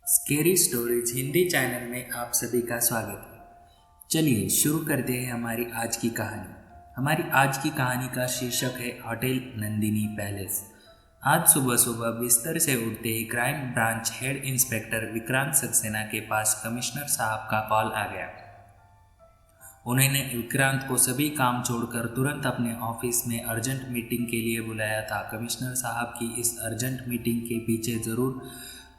Scary stories Hindi channel में आप सभी का स्वागत है। चलिए शुरू करते हैं हमारी आज की कहानी। हमारी आज की कहानी का शीर्षक है होटल नंदिनी पैलेस। आज सुबह सुबह बिस्तर से उठते ही crime branch head inspector Vikrant Saxena के पास कमिश्नर साहब का कॉल आ गया। उन्होंने विक्रांत को सभी काम छोड़कर तुरंत अपने ऑफिस में अर्जेंट मीटिंग के लिए बुलाया था। कमिश्नर साहब की इस अर्जेंट मीटिंग के पीछे ज़रूर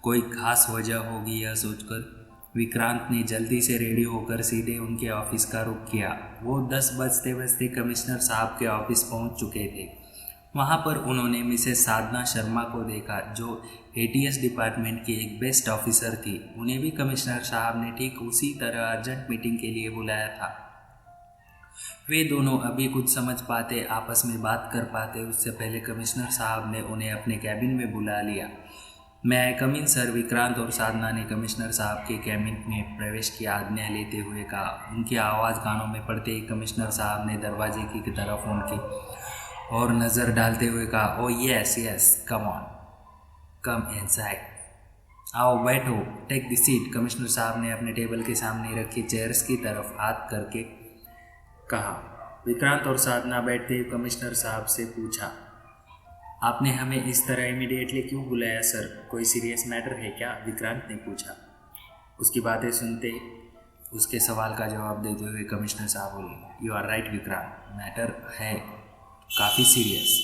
कोई खास वजह होगी, यह सोचकर विक्रांत ने जल्दी से रेडी होकर सीधे उनके ऑफिस का रुख किया। वो 10 बजते बजते कमिश्नर साहब के ऑफिस पहुंच चुके थे। वहां पर उन्होंने मिसेस साधना शर्मा को देखा, जो एटीएस डिपार्टमेंट की एक बेस्ट ऑफिसर थी। उन्हें भी कमिश्नर साहब ने ठीक उसी तरह अर्जेंट मीटिंग के लिए बुलाया था। वे दोनों अभी कुछ समझ पाते, आपस में बात कर पाते उससे पहले कमिश्नर साहब ने उन्हें अपने कैबिन में बुला लिया। मैं कम इन सर, विक्रांत और साधना ने कमिश्नर साहब के कैबिन में प्रवेश की आज्ञा लेते हुए कहा। उनकी आवाज़ कानों में पड़ते ही कमिश्नर साहब ने दरवाजे की तरफ उनकी और नज़र डालते हुए कहा, ओ yes yes, come on, come inside, आओ बैठो, टेक द सीट। कमिश्नर साहब ने अपने टेबल के सामने रखी चेयर्स की तरफ हाथ करके कहा। विक्रांत और साधना बैठते ही कमिश्नर साहब से पूछा, आपने हमें इस तरह इमीडिएटली क्यों बुलाया सर? कोई सीरियस मैटर है क्या? विक्रांत ने पूछा। उसकी बातें सुनते उसके सवाल का जवाब देते हुए कमिश्नर साहब बोले, you are right Vikrant, matter है काफ़ी सीरियस,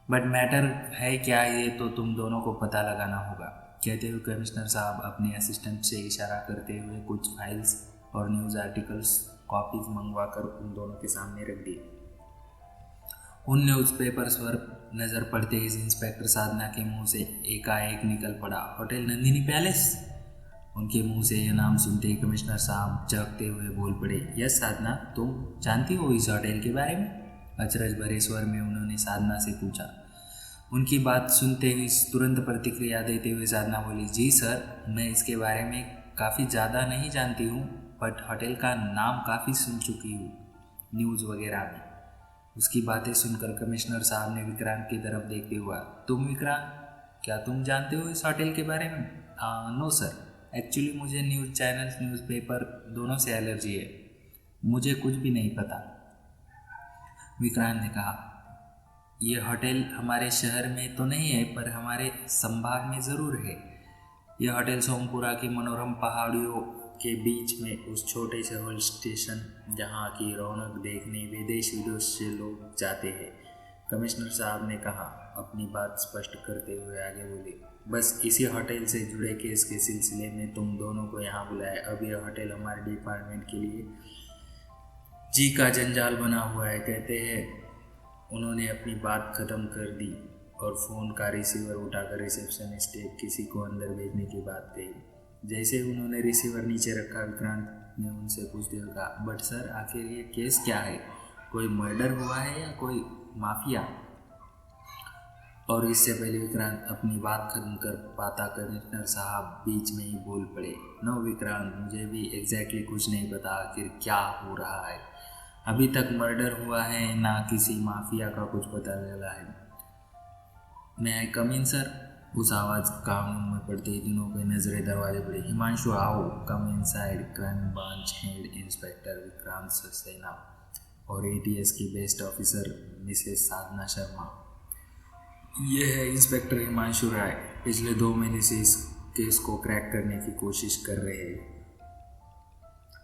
बट मैटर है क्या ये तो तुम दोनों को पता लगाना होगा। कहते हुए कमिश्नर साहब अपने असिस्टेंट से इशारा करते हुए कुछ फाइल्स और न्यूज़ आर्टिकल्स कॉपीज मंगवा कर उन दोनों के सामने रख दिए। उन न्यूज़पेपर्स पर नज़र पड़ते ही इंस्पेक्टर साधना के मुंह से एकाएक निकल पड़ा, होटल नंदिनी पैलेस। उनके मुंह से यह नाम सुनते ही कमिश्नर साहब चौंकते हुए बोल पड़े, यस साधना, तुम जानती हो इस होटल के बारे में? अचरज भरे स्वर में उन्होंने साधना से पूछा। उनकी बात सुनते ही तुरंत प्रतिक्रिया देते हुए साधना बोली, जी सर, मैं इसके बारे में काफ़ी ज़्यादा नहीं जानती हूँ, बट होटल का नाम काफ़ी सुन चुकी हूँ न्यूज़ वगैरह में। उसकी बातें सुनकर कमिश्नर साहब ने विक्रांत की तरफ देखते हुआ, तुम विक्रांत, क्या तुम जानते हो इस होटल के बारे में? नो सर, एक्चुअली मुझे न्यूज़ चैनल्स, न्यूज़पेपर दोनों से एलर्जी है, मुझे कुछ भी नहीं पता, विक्रांत ने कहा। यह होटल हमारे शहर में तो नहीं है, पर हमारे संभाग में ज़रूर है। यह होटल सोमपुरा की मनोरम पहाड़ियों के बीच में उस छोटे से हिल स्टेशन जहाँ की रौनक देखने विदेश विदेश से लोग जाते हैं, कमिश्नर साहब ने कहा, अपनी बात स्पष्ट करते हुए आगे बोले, बस इसी होटल से जुड़े केस के सिलसिले में तुम दोनों को यहाँ बुलाया। अब यह होटल हमारे डिपार्टमेंट के लिए जी का जंजाल बना हुआ है। कहते हैं उन्होंने अपनी बात ख़त्म कर दी और फ़ोन का रिसीवर उठाकर रिसेप्शनिस्ट किसी को अंदर भेजने की बात कही। जैसे उन्होंने रिसीवर नीचे रखा, विक्रांत ने उनसे पूछते हुए कहा, बट सर, आखिर ये केस क्या है? कोई मर्डर हुआ है या कोई माफिया? और इससे पहले विक्रांत अपनी बात खत्म कर पाता, कमिश्नर साहब बीच में ही बोल पड़े, नो विक्रांत, मुझे भी एग्जैक्टली कुछ नहीं पता आखिर क्या हो रहा है। अभी तक मर्डर हुआ है ना किसी माफिया का कुछ पता चला है। मैं कम इन सर? उस आवाज़ कानों में पड़ते ही दोनों की नज़रें दरवाजे पड़े। हिमांशु, आओ, come inside. Crime branch head inspector Vikrant Saxena और एटीएस की बेस्ट ऑफिसर मिसेस साधना शर्मा। ये है इंस्पेक्टर हिमांशु राय, पिछले 2 महीने से इस केस को क्रैक करने की कोशिश कर रहे हैं।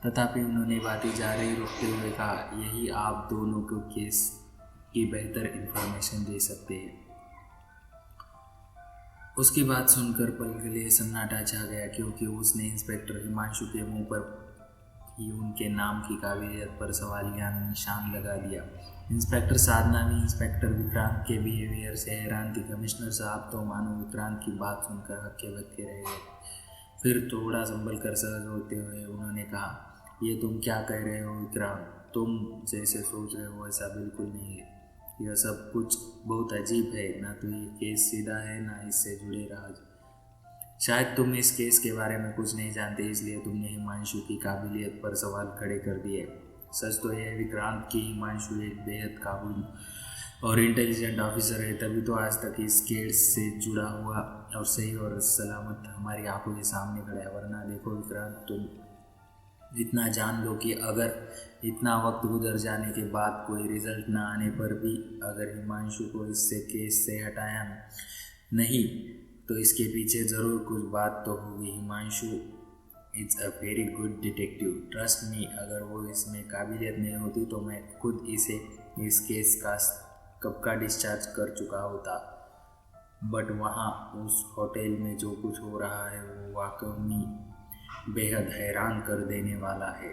तथापि उन्होंने बातें जारी रखते हुए कहा, यही आप दोनों को केस की बेहतर इंफॉर्मेशन दे सकते हैं। उसकी बात सुनकर पल के लिए सन्नाटा छा गया, क्योंकि उसने इंस्पेक्टर हिमांशु के मुंह पर ही उनके नाम की काबिलियत पर सवालिया निशान लगा दिया। इंस्पेक्टर साधना भी इंस्पेक्टर विक्रांत के बिहेवियर से हैरान थी। कमिश्नर साहब तो मानो विक्रांत की बात सुनकर हक्के बक्के रह गए। फिर थोड़ा संभल कर सहज होते हुए उन्होंने कहा, ये तुम क्या कह रहे हो विक्रांत? तुम जैसे सोच रहे हो ऐसा बिल्कुल नहीं है। यह सब कुछ बहुत अजीब है, ना तो ये केस सीधा है ना इससे जुड़े राज। शायद तुम इस केस के बारे में कुछ नहीं जानते, इसलिए तुमने हिमांशु की काबिलियत पर सवाल खड़े कर दिए। सच तो यह विक्रांत की हिमांशु एक बेहद काबू और इंटेलिजेंट ऑफिसर है, तभी तो आज तक इस केस से जुड़ा हुआ और सही और सलामत हमारी आंखों के सामने खड़ा है। वरना देखो विक्रांत, तुम इतना जान लो कि अगर इतना वक्त गुजर जाने के बाद कोई रिजल्ट ना आने पर भी अगर हिमांशु को इससे केस से हटाया नहीं तो इसके पीछे ज़रूर कुछ बात तो होगी। Himanshu is a very good detective, trust me. अगर वो इसमें काबिलियत नहीं होती तो मैं खुद इसे इस केस का कब का डिस्चार्ज कर चुका होता। बट वहाँ उस होटल में जो कुछ हो रहा है वो वाकई बेहद हैरान कर देने वाला है।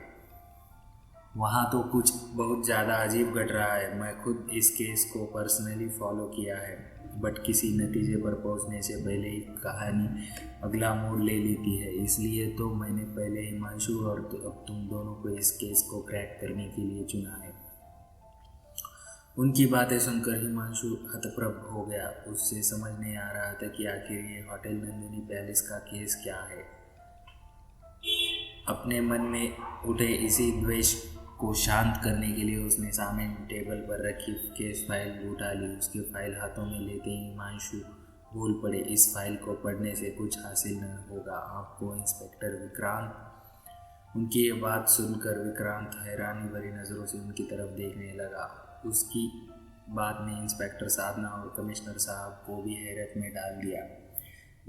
वहाँ तो कुछ बहुत ज़्यादा अजीब घट रहा है। मैं खुद इस केस को पर्सनली फॉलो किया है, बट किसी नतीजे पर पहुँचने से पहले ही कहानी अगला मोड़ ले लेती है। इसलिए तो मैंने पहले हिमांशु और अब तुम दोनों को इस केस को क्रैक करने के लिए चुना है। उनकी बातें सुनकर हिमांशु हतप्रभ हो गया। उससे समझ नहीं आ रहा था कि आखिर ये होटल नंदिनी पैलेस का केस क्या है। अपने मन में उठे इसी द्वेष को शांत करने के लिए उसने सामने टेबल पर रखी केस फाइल उठा ली। उसके फाइल हाथों में लेते ही हिमांशु बोल पड़े, इस फाइल को पढ़ने से कुछ हासिल न होगा आपको इंस्पेक्टर विक्रांत। उनकी ये बात सुनकर विक्रांत हैरानी भरी नज़रों से उनकी तरफ देखने लगा। उसकी बात ने इंस्पेक्टर साधना और कमिश्नर साहब को भी हैरत में डाल दिया।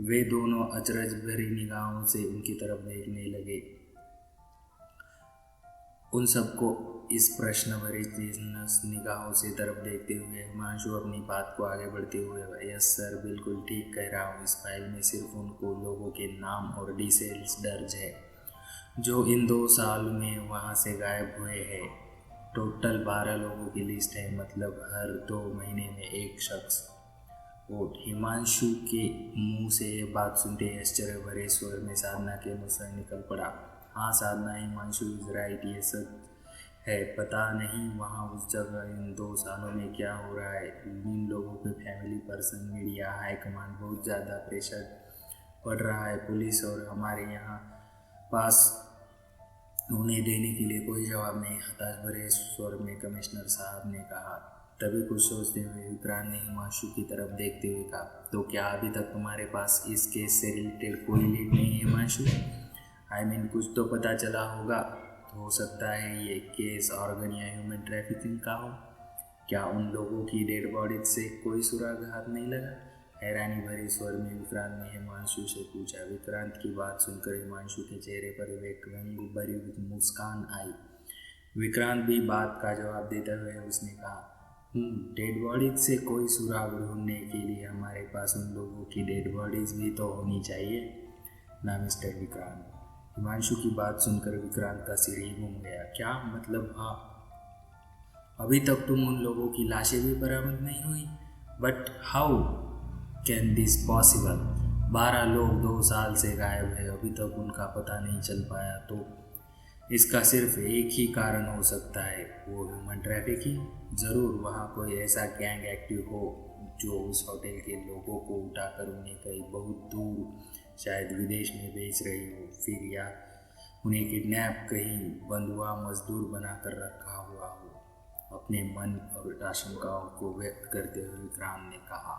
वे दोनों अचरज भरी निगाहों से उनकी तरफ देखने लगे। उन सबको इस प्रश्न भरी निगाहों से तरफ देखते हुए हिमांशु अपनी बात को आगे बढ़ते हुए, यस सर, बिल्कुल ठीक कह रहा हूँ। इस फाइल में सिर्फ उनको लोगों के नाम और डिटेल्स दर्ज है जो इन 2 साल में वहाँ से गायब हुए हैं। टोटल 12 लोगों की लिस्ट है, मतलब हर 2 महीने में एक शख्स। वो हिमांशु के मुंह से ये बात सुनते आश्चर्य भरे स्वर में साधना के मुंह से निकल पड़ा, हाँ साधना, हिमांशु इज राइट, ये सच है। पता नहीं वहाँ उस जगह इन 2 सालों में क्या हो रहा है। इन लोगों के family person, media, high command बहुत ज़्यादा प्रेशर पड़ रहा है। पुलिस और हमारे यहाँ पास उन्हें देने के लिए कोई जवाब नहीं, हताश भरे स्वर में कमिश्नर साहब ने कहा। तभी कुछ सोचते हुए विक्रांत ने हिमांशु की तरफ देखते हुए कहा, तो क्या अभी तक तुम्हारे पास इस केस से रिलेटेड कोई लीड नहीं है हिमांशु? आई मीन कुछ तो पता चला होगा। तो हो सकता है ये केस ऑर्गन या ह्यूमन ट्रैफिकिंग का हो। क्या उन लोगों की डेड बॉडी से कोई सुराग हाथ नहीं लगा? हैरानी भरे स्वर में विक्रांत ने हिमांशु से पूछा। विक्रांत की बात सुनकर हिमांशु के चेहरे पर एक रंग भरी मुस्कान आई। विक्रांत भी बात का जवाब देते हुए उसने कहा, डेड बॉडीज से कोई सुराग ढूंढने के लिए हमारे पास उन लोगों की डेड बॉडीज भी तो होनी चाहिए ना मिस्टर विक्रांत। हिमांशु की बात सुनकर विक्रांत का सिर ही घूम गया। क्या मतलब? हाँ, अभी तक तुम उन लोगों की लाशें भी बरामद नहीं हुई? But how can this possible? 12 लोग 2 साल से गायब है, अभी तक उनका पता नहीं चल पाया। तो इसका सिर्फ एक ही कारण हो सकता है, वो ह्यूमन ट्रैफिकिंग। ज़रूर वहाँ कोई ऐसा गैंग एक्टिव हो जो उस होटल के लोगों को उठाकर उन्हें कहीं बहुत दूर, शायद विदेश में बेच रही हो, फिर या उन्हें किडनैप कहीं बंधुआ मजदूर बनाकर रखा हुआ हो। अपने मन और आशंकाओं को व्यक्त करते हुए विक्रांत ने कहा।